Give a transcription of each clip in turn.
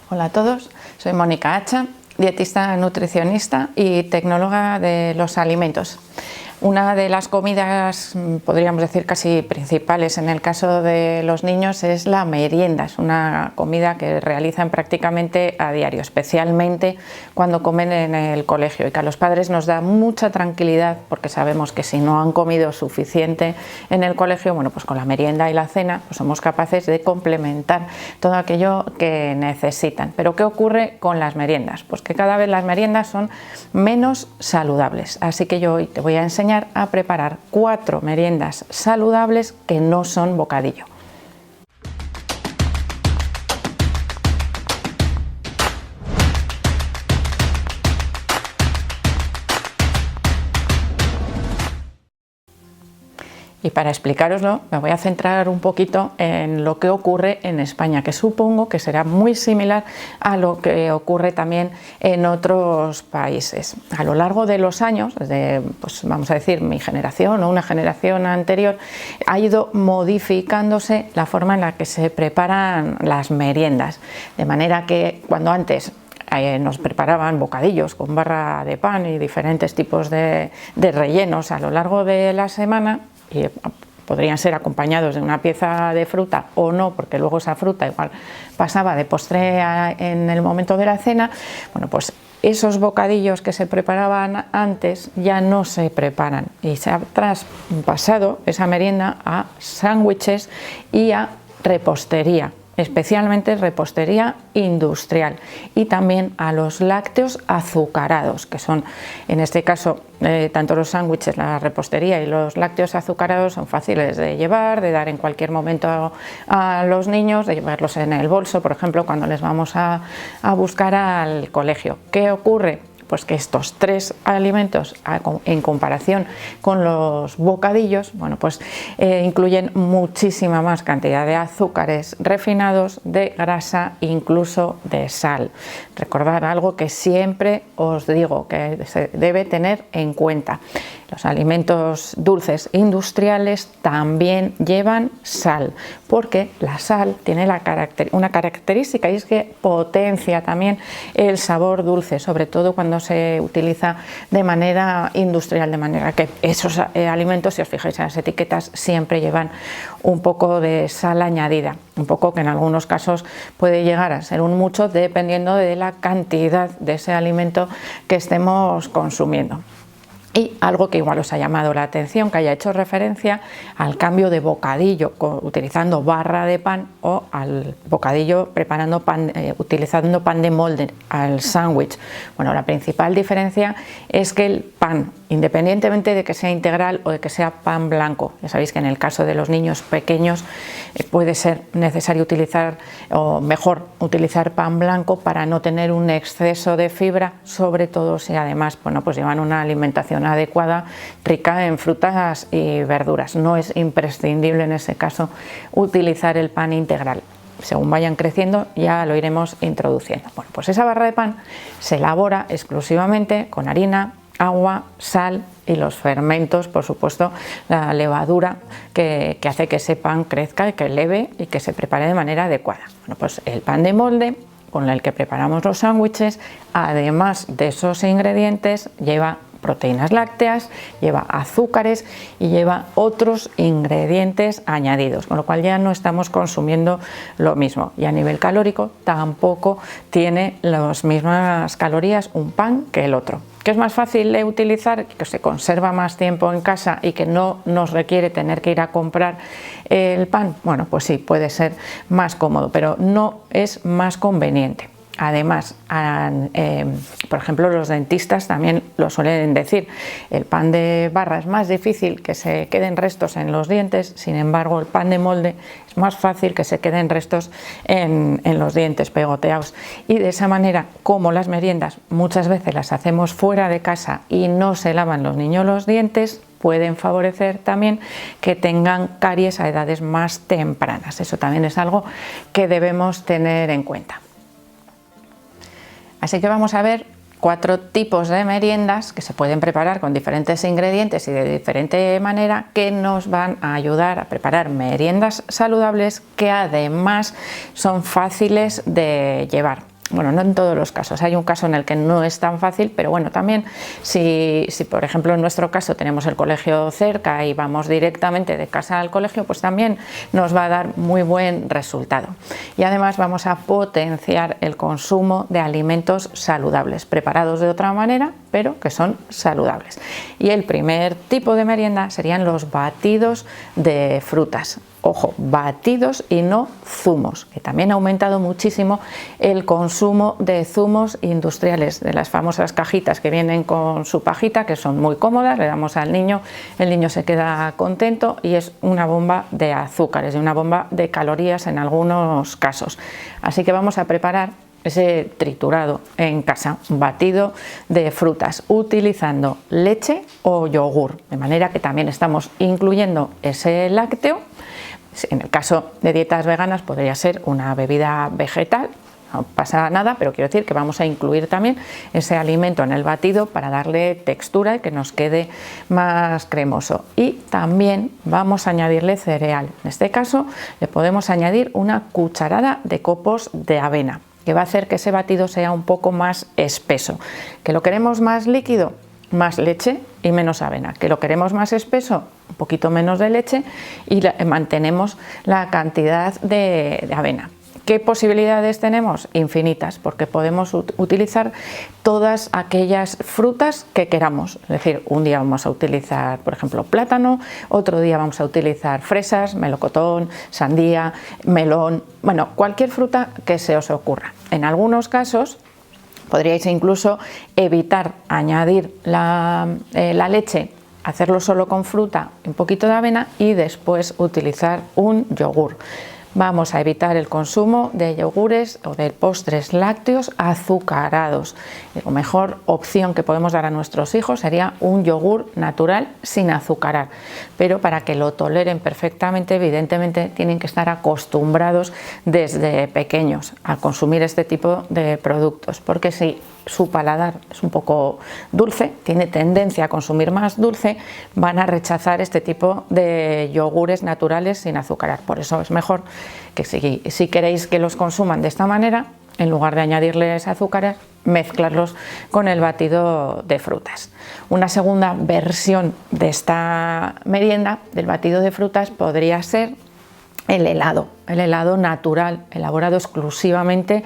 Hola a todos, soy Mónica Hacha, dietista nutricionista y tecnóloga de los alimentos. Una de las comidas, podríamos decir casi principales en el caso de los niños, es la merienda. Es una comida que realizan prácticamente a diario, especialmente cuando comen en el colegio, y que a los padres nos da mucha tranquilidad porque sabemos que si no han comido suficiente en el colegio, bueno, pues con la merienda y la cena pues somos capaces de complementar todo aquello que necesitan. Pero ¿qué ocurre con las meriendas? Pues que cada vez las meriendas son menos saludables, así que yo hoy te voy a enseñar a preparar 4 meriendas saludables que no son bocadillo. Y para explicároslo me voy a centrar un poquito en lo que ocurre en España, que supongo que será muy similar a lo que ocurre también en otros países. A lo largo de los años, desde, pues vamos a decir, mi generación o una generación anterior, ha ido modificándose la forma en la que se preparan las meriendas, de manera que cuando antes nos preparaban bocadillos con barra de pan y diferentes tipos de rellenos a lo largo de la semana, y podrían ser acompañados de una pieza de fruta o no, porque luego esa fruta igual pasaba de postre en el momento de la cena. Bueno, pues esos bocadillos que se preparaban antes ya no se preparan y se ha traspasado esa merienda a sándwiches y a repostería, especialmente repostería industrial, y también a los lácteos azucarados, que son, en este caso, tanto los sándwiches, la repostería y los lácteos azucarados son fáciles de llevar, de dar en cualquier momento a los niños, de llevarlos en el bolso, por ejemplo, cuando les vamos a buscar al colegio. ¿Qué ocurre? Pues que estos 3 alimentos, en comparación con los bocadillos, bueno, pues incluyen muchísima más cantidad de azúcares refinados, de grasa, incluso de sal. Recordad algo que siempre os digo que se debe tener en cuenta: los alimentos dulces industriales también llevan sal, porque la sal tiene una característica, y es que potencia también el sabor dulce, sobre todo cuando se utiliza de manera industrial, de manera que esos alimentos, si os fijáis en las etiquetas, siempre llevan un poco de sal añadida, un poco que en algunos casos puede llegar a ser un mucho dependiendo de la cantidad de ese alimento que estemos consumiendo. Y algo que igual os ha llamado la atención, que haya hecho referencia al cambio de bocadillo utilizando barra de pan, o al bocadillo preparando pan, utilizando pan de molde, al sándwich. Bueno, la principal diferencia es que el pan, independientemente de que sea integral o de que sea pan blanco, ya sabéis que en el caso de los niños pequeños puede ser necesario utilizar, o mejor utilizar, pan blanco para no tener un exceso de fibra, sobre todo si además, bueno, pues llevan una alimentación adecuada, rica en frutas y verduras. No es imprescindible en ese caso utilizar el pan integral. Según vayan creciendo ya lo iremos introduciendo. Bueno, pues esa barra de pan se elabora exclusivamente con harina, agua, sal y los fermentos, por supuesto, la levadura que hace que ese pan crezca y que leve y que se prepare de manera adecuada. Bueno, pues el pan de molde con el que preparamos los sándwiches, además de esos ingredientes, lleva proteínas lácteas, lleva azúcares y lleva otros ingredientes añadidos, con lo cual ya no estamos consumiendo lo mismo, y a nivel calórico tampoco tiene las mismas calorías un pan que el otro. ¿Qué es más fácil de utilizar, que se conserva más tiempo en casa y que no nos requiere tener que ir a comprar el pan? Bueno, pues sí, puede ser más cómodo, pero no es más conveniente. Además, por ejemplo, los dentistas también lo suelen decir: el pan de barra es más difícil que se queden restos en los dientes, sin embargo el pan de molde es más fácil que se queden restos en los dientes pegoteados. Y de esa manera, como las meriendas muchas veces las hacemos fuera de casa y no se lavan los niños los dientes, pueden favorecer también que tengan caries a edades más tempranas. Eso también es algo que debemos tener en cuenta. Así que vamos a ver 4 tipos de meriendas que se pueden preparar con diferentes ingredientes y de diferente manera, que nos van a ayudar a preparar meriendas saludables que además son fáciles de llevar. bueno, no en todos los casos, hay un caso en el que no es tan fácil, pero bueno, también si por ejemplo en nuestro caso tenemos el colegio cerca y vamos directamente de casa al colegio, pues también nos va a dar muy buen resultado. Y además vamos a potenciar el consumo de alimentos saludables, preparados de otra manera, pero que son saludables. Y el primer tipo de merienda serían los batidos de frutas. Ojo, batidos y no zumos, que también ha aumentado muchísimo el consumo de zumos industriales, de las famosas cajitas que vienen con su pajita, que son muy cómodas, le damos al niño, el niño se queda contento y es una bomba de azúcares y una bomba de calorías en algunos casos. Así que vamos a preparar ese triturado en casa, un batido de frutas, utilizando leche o yogur, de manera que también estamos incluyendo ese lácteo. En el caso de dietas veganas podría ser una bebida vegetal, no pasa nada, pero quiero decir que vamos a incluir también ese alimento en el batido para darle textura y que nos quede más cremoso. Y también vamos a añadirle cereal. En este caso le podemos añadir una cucharada de copos de avena, que va a hacer que ese batido sea un poco más espeso. ¿Que lo queremos más líquido? Más leche y menos avena. ¿Que lo queremos más espeso? Un poquito menos de leche y mantenemos la cantidad de avena. ¿Qué posibilidades tenemos? Infinitas, porque podemos utilizar todas aquellas frutas que queramos. Es decir, un día vamos a utilizar, por ejemplo, plátano, otro día vamos a utilizar fresas, melocotón, sandía, melón, bueno, cualquier fruta que se os ocurra. En algunos casos podríais incluso evitar añadir la leche, hacerlo solo con fruta, un poquito de avena y después utilizar un yogur. Vamos a evitar el consumo de yogures o de postres lácteos azucarados. La mejor opción que podemos dar a nuestros hijos sería un yogur natural sin azucarar, pero para que lo toleren perfectamente, evidentemente tienen que estar acostumbrados desde pequeños a consumir este tipo de productos, porque si su paladar es un poco dulce, tiene tendencia a consumir más dulce, van a rechazar este tipo de yogures naturales sin azucarar. Por eso es mejor que si queréis que los consuman de esta manera, en lugar de añadirles azúcares, mezclarlos con el batido de frutas. Una segunda versión de esta merienda, del batido de frutas, podría ser el helado natural, elaborado exclusivamente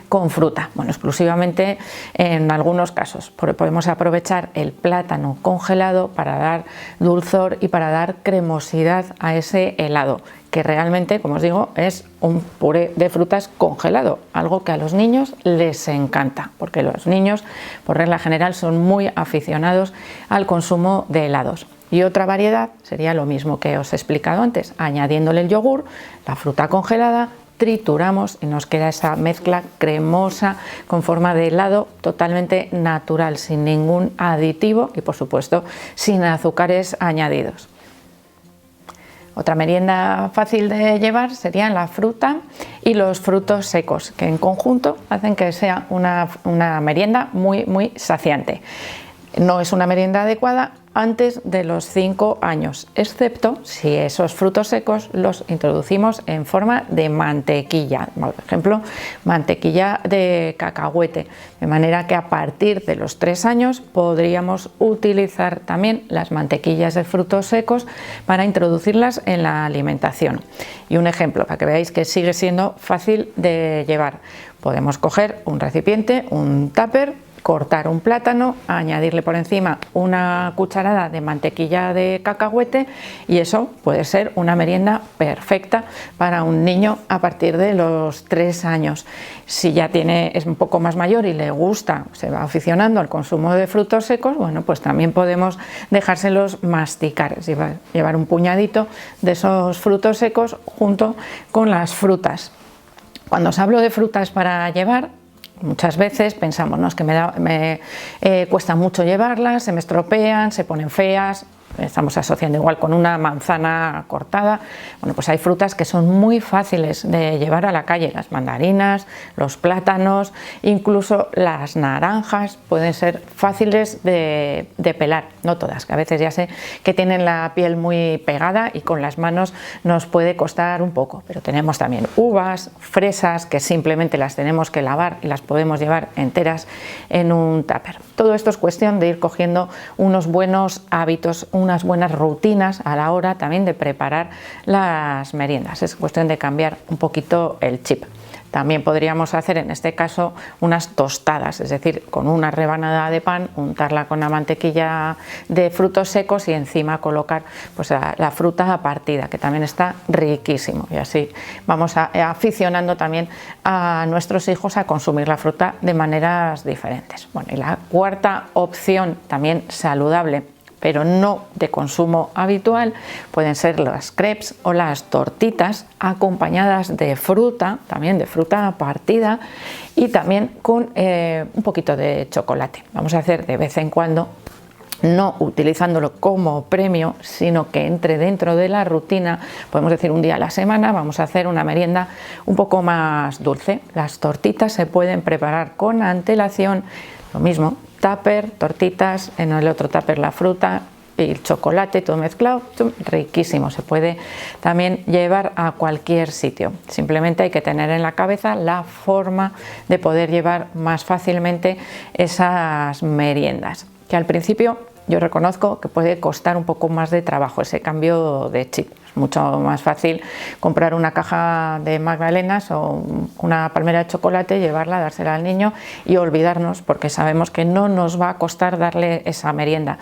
con fruta. Bueno, exclusivamente en algunos casos, porque podemos aprovechar el plátano congelado para dar dulzor y para dar cremosidad a ese helado, que realmente, como os digo, es un puré de frutas congelado, algo que a los niños les encanta, porque los niños, por regla general, son muy aficionados al consumo de helados. Y otra variedad sería lo mismo que os he explicado antes, añadiéndole el yogur, la fruta congelada, trituramos y nos queda esa mezcla cremosa con forma de helado totalmente natural, sin ningún aditivo y por supuesto sin azúcares añadidos. Otra merienda fácil de llevar serían la fruta y los frutos secos, que en conjunto hacen que sea una merienda muy saciante. No es una merienda adecuada antes de los 5 años, excepto si esos frutos secos los introducimos en forma de mantequilla, por ejemplo, mantequilla de cacahuete, de manera que a partir de los 3 años podríamos utilizar también las mantequillas de frutos secos para introducirlas en la alimentación. Y un ejemplo, para que veáis que sigue siendo fácil de llevar, podemos coger un recipiente, un tupper, cortar un plátano, añadirle por encima una cucharada de mantequilla de cacahuete y eso puede ser una merienda perfecta para un niño a partir de los 3 años. Si ya es un poco más mayor y le gusta, se va aficionando al consumo de frutos secos, bueno, pues también podemos dejárselos masticar, es decir, llevar un puñadito de esos frutos secos junto con las frutas. Cuando os hablo de frutas para llevar, muchas veces pensamos, no, es que me cuesta mucho llevarlas, se me estropean, se ponen feas. estamos asociando igual con una manzana cortada. Bueno, pues hay frutas que son muy fáciles de llevar a la calle, las mandarinas, los plátanos, incluso las naranjas pueden ser fáciles de pelar, no todas, que a veces ya sé que tienen la piel muy pegada y con las manos nos puede costar un poco, pero tenemos también uvas, fresas, que simplemente las tenemos que lavar y las podemos llevar enteras en un tupper. Todo esto es cuestión de ir cogiendo unos buenos hábitos, unas buenas rutinas a la hora también de preparar las meriendas. Es cuestión de cambiar un poquito el chip. También podríamos hacer en este caso unas tostadas, es decir, con una rebanada de pan, untarla con la mantequilla de frutos secos y encima colocar pues la fruta partida, que también está riquísimo. Y así vamos aficionando también a nuestros hijos a consumir la fruta de maneras diferentes. Bueno, y la cuarta opción, también saludable, pero no de consumo habitual, pueden ser las crepes o las tortitas acompañadas de fruta, también de fruta partida y también con un poquito de chocolate. Vamos a hacer de vez en cuando, no utilizándolo como premio, sino que entre dentro de la rutina, podemos decir un día a la semana, vamos a hacer una merienda un poco más dulce. Las tortitas se pueden preparar con antelación, lo mismo, tupper, tortitas, en el otro tupper la fruta y el chocolate, todo mezclado, riquísimo. Se puede también llevar a cualquier sitio. Simplemente hay que tener en la cabeza la forma de poder llevar más fácilmente esas meriendas, que al principio yo reconozco que puede costar un poco más de trabajo ese cambio de chip. Es mucho más fácil comprar una caja de magdalenas o una palmera de chocolate, llevarla, dársela al niño y olvidarnos, porque sabemos que no nos va a costar darle esa merienda.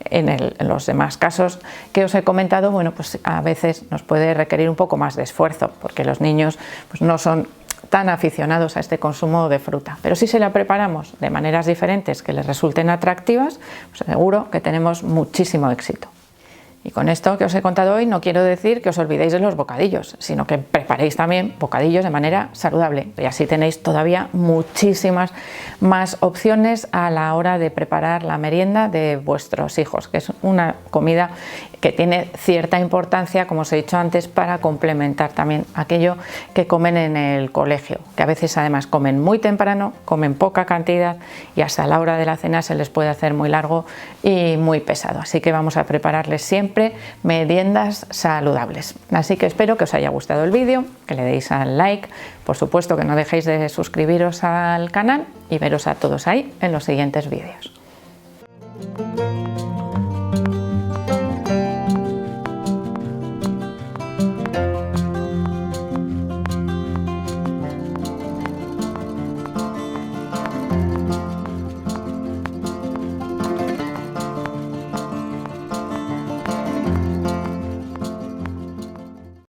En los demás casos que os he comentado, bueno, pues a veces nos puede requerir un poco más de esfuerzo, porque los niños pues no son tan aficionados a este consumo de fruta, pero si se la preparamos de maneras diferentes que les resulten atractivas, pues seguro que tenemos muchísimo éxito. Y con esto que os he contado hoy no quiero decir que os olvidéis de los bocadillos, sino que preparéis también bocadillos de manera saludable, y así tenéis todavía muchísimas más opciones a la hora de preparar la merienda de vuestros hijos, que es una comida que tiene cierta importancia, como os he dicho antes, para complementar también aquello que comen en el colegio, que a veces además comen muy temprano, comen poca cantidad y hasta la hora de la cena se les puede hacer muy largo y muy pesado. Así que vamos a prepararles siempre meriendas saludables. Así que espero que os haya gustado el vídeo, que le deis al like, por supuesto que no dejéis de suscribiros al canal y veros a todos ahí en los siguientes vídeos.